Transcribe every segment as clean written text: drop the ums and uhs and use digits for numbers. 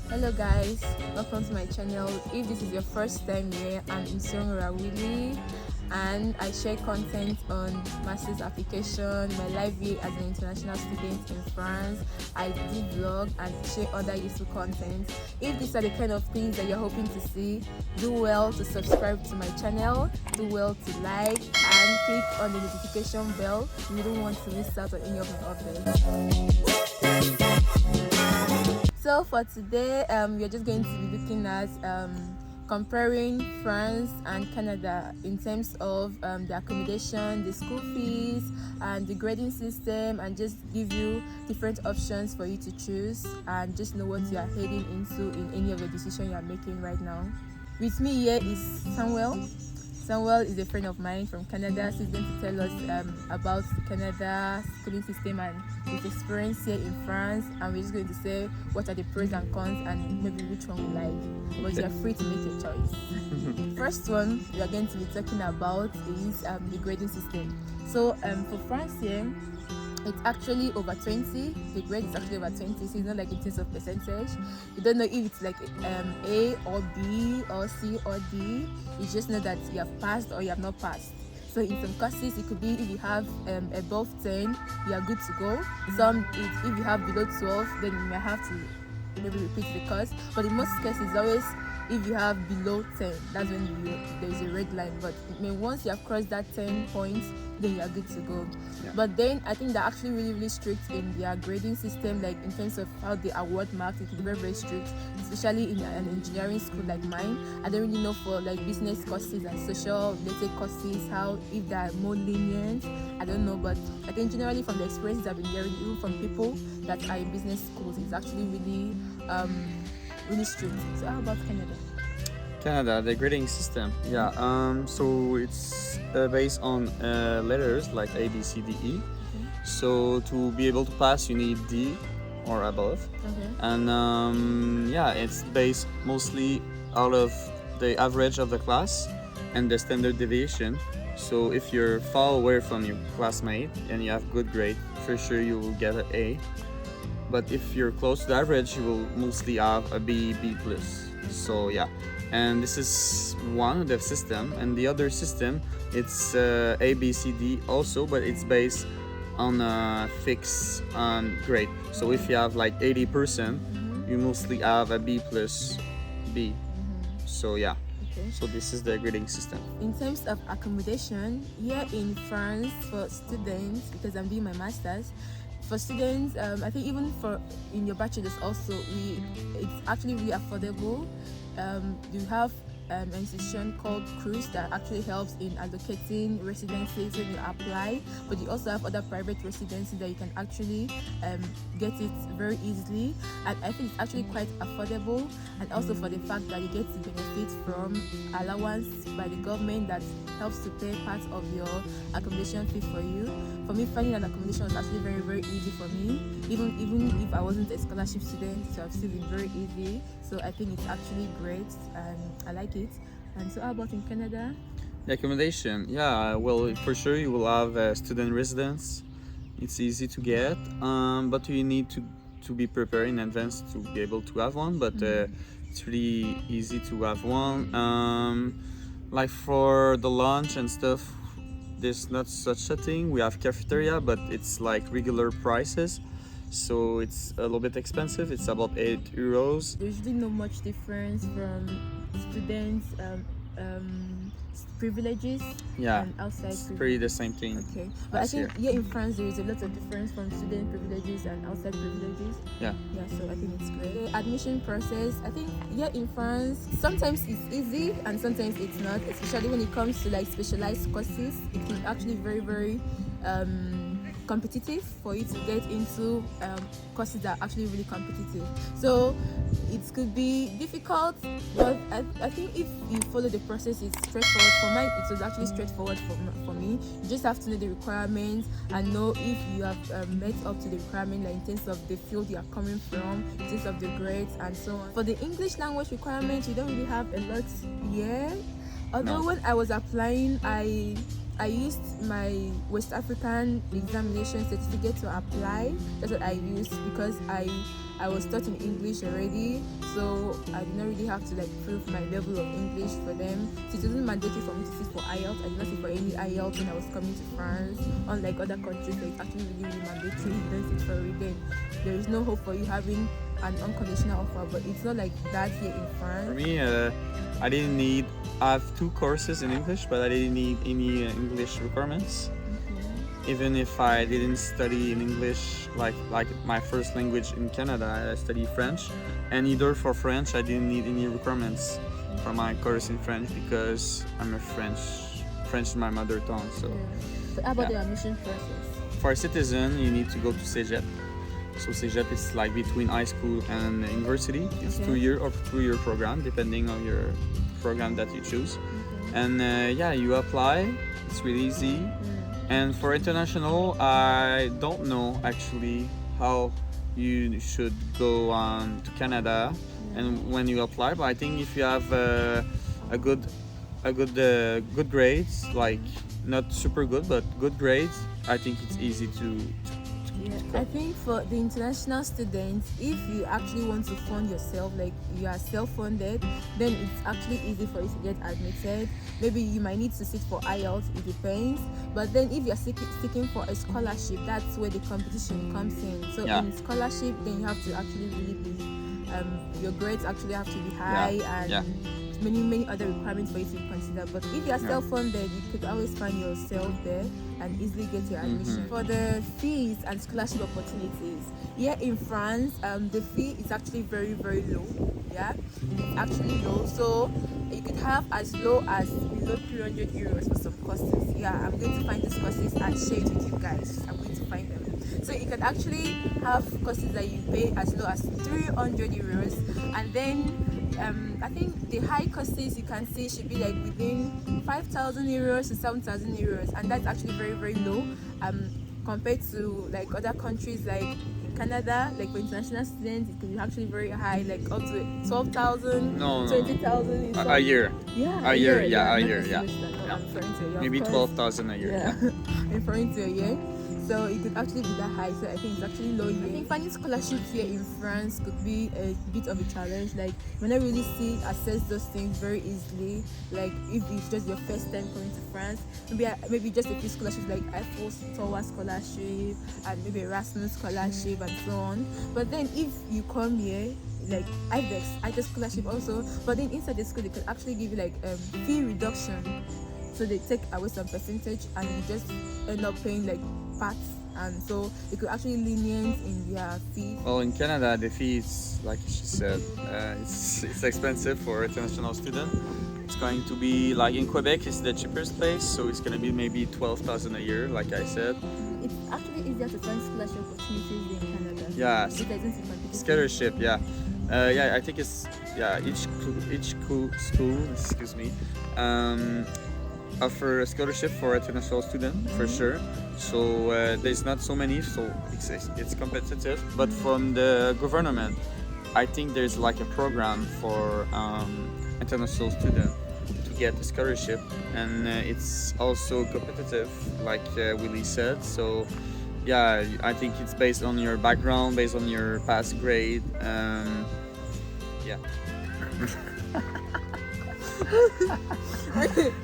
Hello guys, welcome to my channel. If this is your first time here, I'm Insongra Willie and I share content on master's application, my life year as an international student in France. I do vlog and share other useful content. If these are the kind of things that you're hoping to see, do well to subscribe to my channel, do well to like and click on the notification bell. You don't want to miss out on any of my updates. So for today, we're just going to be looking at comparing France and Canada in terms of the accommodation, the school fees, and the grading system, and just give you different options for you to choose and just know what you are heading into in any of the decisions you are making right now. With me here is Samuel. Samuel is a friend of mine from Canada, so he's going to tell us about the Canada schooling system and his experience here in France, and we're just going to say what are the pros and cons and maybe which one we like, but you're free to make your choice. First one we are going to be talking about is the grading system. So for France here, it's actually over 20. The grade is actually over 20, so it's not like in terms of percentage. You don't know if it's like A or B or C or D. You just know that you have passed or you have not passed. So in some courses, it could be if you have above 10, you are good to go. If you have below 12, then you may have to maybe repeat the course. But in most cases, always if you have below 10, that's when there's a red line. But once you have crossed that 10 points, then you are good to go. Yeah. But then I think they're actually really strict in their grading system, like in terms of how they award marks. It's very strict, especially in an engineering school like mine. I don't really know for like business courses and social related courses how if they're more lenient. I don't know, but I think generally from the experiences I've been hearing, even from people that are in business schools, it's actually really strict. So how about Canada? Canada, the grading system. Yeah. So it's based on letters like A, B, C, D, E. Okay. So to be able to pass, you need D or above. Okay. And it's based mostly out of the average of the class and the standard deviation. So if you're far away from your classmate and you have good grade, for sure you will get an A. But if you're close to the average, you will mostly have a B, B+. So yeah, and this is one of the system, and the other system it's A, B, C, D also, but it's based on a fixed grade. So if you have like 80%, you mostly have a B+, B. So yeah. Okay. So this is the grading system. In terms of accommodation, here in France for students, because I'm doing my master's, for students, I think even for in your bachelor's also, it's actually really affordable. You have an institution called Cruise that actually helps in allocating residencies when you apply, but you also have other private residencies that you can actually get it very easily, and I think it's actually quite affordable, and also for the fact that you get to benefit from allowance by the government that helps to pay part of your accommodation fee for you. For me, finding an accommodation was actually very easy for me, even if I wasn't a scholarship student, so I've still been very easy. So I think it's actually great and I like it. And so how about in Canada? The accommodation, yeah, well, for sure you will have a student residence. It's easy to get, but you need to be prepared in advance to be able to have one, but it's really easy to have one. Like for the lunch and stuff, there's not such a thing. We have cafeteria, but it's like regular prices, so it's a little bit expensive. It's about €8. There's really not much difference from students' privileges and outside it's pretty the same thing. Okay, but I think here in France there is a lot of difference from student privileges and outside privileges. Yeah, so I think it's great. The admission process, I think here in France sometimes it's easy and sometimes it's not, especially when it comes to like specialized courses. It can actually very competitive for you to get into courses that are actually really competitive. So it could be difficult, but I think if you follow the process, it's straightforward. For mine, it was actually straightforward for me. You just have to know the requirements and know if you have met up to the requirement, like in terms of the field you are coming from, in terms of the grades and so on. For the English language requirements, you don't really have a lot here. Although when I was applying, I used my West African examination certificate to apply. That's what I used because I I was taught in English already, so I did not really have to like prove my level of English for them. So it wasn't mandatory for me to sit for IELTS. I did not sit for any IELTS when I was coming to France. Unlike other countries, where it's actually really mandatory. You don't sit for it, then there is no hope for you having an unconditional offer. But it's not like that here in France. For me, I have 2 courses in English, but I didn't need any English requirements. Even if I didn't study in English like my first language in Canada, I studied French, and either for French I didn't need any requirements for my course in French because I'm a French is my mother tongue. So, So how about the admission process? For a citizen, you need to go to Cégep. So Cégep is like between high school and university. It's 2-year or 3-year program depending on your program that you choose. And you apply. It's really easy. And for international, I don't know actually how you should go to Canada and when you apply. But I think if you have a good grades, like not super good but good grades, I think it's easy to I think for the international students, if you actually want to fund yourself, like you are self-funded, then it's actually easy for you to get admitted. Maybe you might need to sit for IELTS, it depends. But then if you're seeking for a scholarship, that's where the competition comes in. So in scholarship, then you have to actually really be, your grades actually have to be high and many other requirements for you to consider. But if you are self-funded, you could always find yourself there and easily get your admission. For the fees and scholarship opportunities, here in France, the fee is actually very low. It's actually low, so you could have as low as below 300 euros for some courses. I'm going to find these courses and share it with you guys. I'm going to find them. So you can actually have courses that you pay as low as 300 euros, and then I think the high courses you can see should be like within 5,000 euros to 7,000 euros, and that's actually very low compared to like other countries like in Canada. Like for international students, it can be actually very high, like up to 12,000, 20,000 a year. A year. I'm referring to a year. Maybe 12,000 a year. I'm referring to a year. So it could actually be that high. So I think it's actually low here. I think finding scholarships here in France could be a bit of a challenge. Like when I really access those things very easily. Like if it's just your first time coming to France, maybe just a few scholarships like Eiffel Tower scholarship and maybe Erasmus scholarship and so on. But then if you come here, like IDEX scholarship also, but then inside the school they could actually give you like fee reduction. So they take away some percentage and you just end up paying like parts, and so it could actually lenient in their fee. Well, in Canada, the fee is, like she said, it's expensive for international student. It's going to be like in Quebec, it's the cheapest place, so it's going to be maybe 12,000 a year, like I said. It's actually easier to find scholarship opportunities in Canada. Yeah, scholarship. I think it's each school, excuse me, offer a scholarship for international student for sure. So there's not so many, so it's competitive. But from the government, I think there's like a program for international student to get a scholarship, and it's also competitive, like Willie said. So I think it's based on your background, based on your past grade.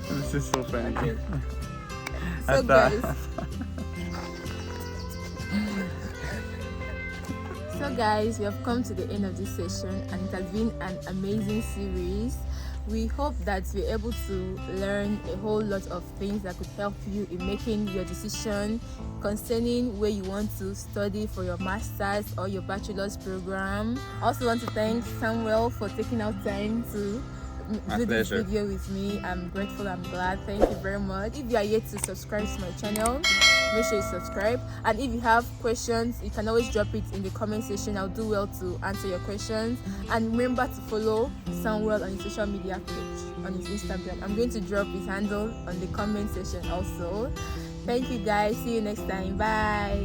This is so funny. Okay. So guys, we have come to the end of this session, and it has been an amazing series. We hope that you're able to learn a whole lot of things that could help you in making your decision concerning where you want to study for your master's or your bachelor's program. I also want to thank Samuel for taking out time to do this video with me. I'm grateful, I'm glad. Thank you very much. If you are yet to subscribe to my channel, make sure you subscribe, and if you have questions, you can always drop it in the comment section. I'll do well to answer your questions. And remember to follow Samuel on his social media page on his Instagram. I'm going to drop his handle on the comment section also. Thank you guys, see you next time, bye.